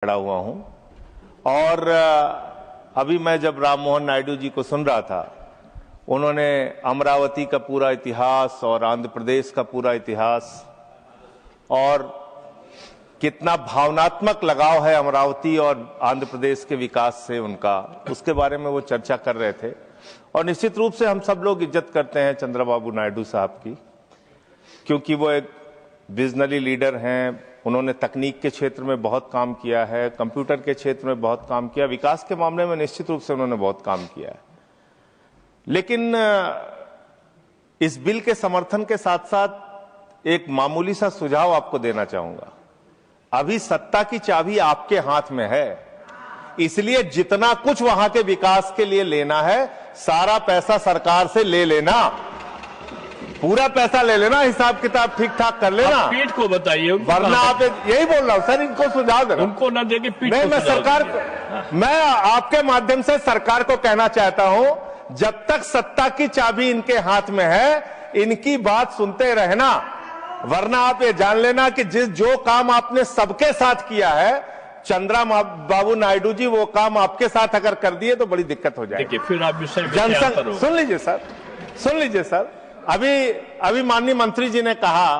खड़ा हुआ हूं। और अभी मैं जब राम मोहन नायडू जी को सुन रहा था, उन्होंने अमरावती का पूरा इतिहास और आंध्र प्रदेश का पूरा इतिहास और कितना भावनात्मक लगाव है अमरावती और आंध्र प्रदेश के विकास से उनका, उसके बारे में वो चर्चा कर रहे थे। और निश्चित रूप से हम सब लोग इज्जत करते हैं चंद्रबाबू नायडू साहब की, क्योंकि वो एक विजनरी लीडर हैं। उन्होंने तकनीक के क्षेत्र में बहुत काम किया है, कंप्यूटर के क्षेत्र में बहुत काम किया, विकास के मामले में निश्चित रूप से उन्होंने बहुत काम किया है। लेकिन इस बिल के समर्थन के साथ साथ एक मामूली सा सुझाव आपको देना चाहूंगा। अभी सत्ता की चाबी आपके हाथ में है, इसलिए जितना कुछ वहां के विकास के लिए लेना है, सारा पैसा सरकार से ले लेना, पूरा पैसा ले लेना, हिसाब किताब ठीक ठाक कर लेना। पीठ को बताइए, वरना आप यही बोल रहा हूं सर, इनको सुझाव देना, उनको ना देके पीठ नहीं, को मैं सरकार को, मैं आपके माध्यम से सरकार को कहना चाहता हूं, जब तक सत्ता की चाबी इनके हाथ में है, इनकी बात सुनते रहना। वरना आप ये जान लेना कि जो काम आपने सबके साथ किया है, चंद्रबाबू नायडू जी, वो काम आपके साथ अगर कर दिए तो बड़ी दिक्कत हो जाएगी। फिर आप जनसंघ सुन लीजिए सर, सुन लीजिए सर। अभी माननीय मंत्री जी ने कहा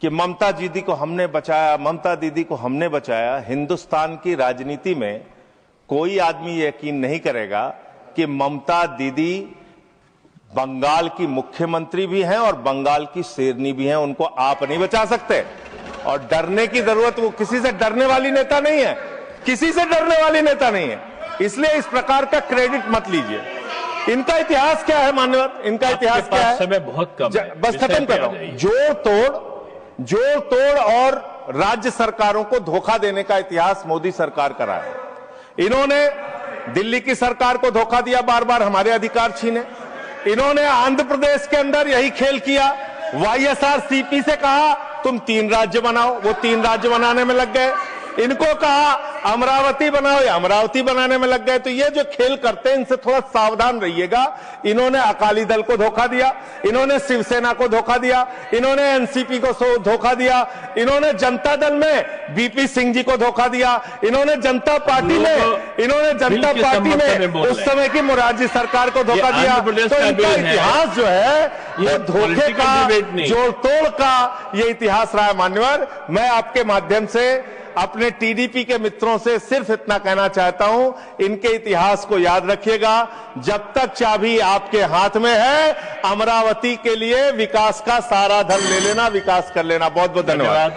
कि ममता दीदी को हमने बचाया, ममता दीदी को हमने बचाया। हिंदुस्तान की राजनीति में कोई आदमी यकीन नहीं करेगा कि ममता दीदी बंगाल की मुख्यमंत्री भी हैं और बंगाल की शेरनी भी हैं, उनको आप नहीं बचा सकते। और डरने की जरूरत, वो किसी से डरने वाली नेता नहीं है, किसी से डरने वाली नेता नहीं है, इसलिए इस प्रकार का क्रेडिट मत लीजिए। इनका इतिहास क्या है मान्यवर, इनका इतिहास क्या है? समय बहुत कम है, बस खत्म कर रहा हूं। जोड़ तोड़ और राज्य सरकारों को धोखा देने का इतिहास मोदी सरकार का रहा है। इन्होंने दिल्ली की सरकार को धोखा दिया, बार बार हमारे अधिकार छीने। इन्होंने आंध्र प्रदेश के अंदर यही खेल किया, YSRCP से कहा तुम 3 राज्य बनाओ, वो 3 राज्य बनाने में लग गए। इनको कहा अमरावती बनाओ, या अमरावती बनाने में लग गए। तो ये जो खेल करते हैं, इनसे थोड़ा सावधान रहिएगा। इन्होंने अकाली दल को धोखा दिया, इन्होंने शिवसेना को धोखा दिया, इन्होंने एनसीपी को धोखा दिया, इन्होंने जनता दल में बीपी सिंह जी को धोखा दिया, इन्होंने जनता पार्टी में उस समय की मोरारजी सरकार को धोखा दिया। तो इनका इतिहास जो है, ये धोखे का, जोड़ तोड़ का ये इतिहास रहा है मान्यवर। मैं आपके माध्यम से अपने टीडीपी के मित्रों से सिर्फ इतना कहना चाहता हूं, इनके इतिहास को याद रखिएगा। जब तक चाबी आपके हाथ में है, अमरावती के लिए विकास का सारा धन ले लेना, विकास कर लेना। बहुत बहुत धन्यवाद।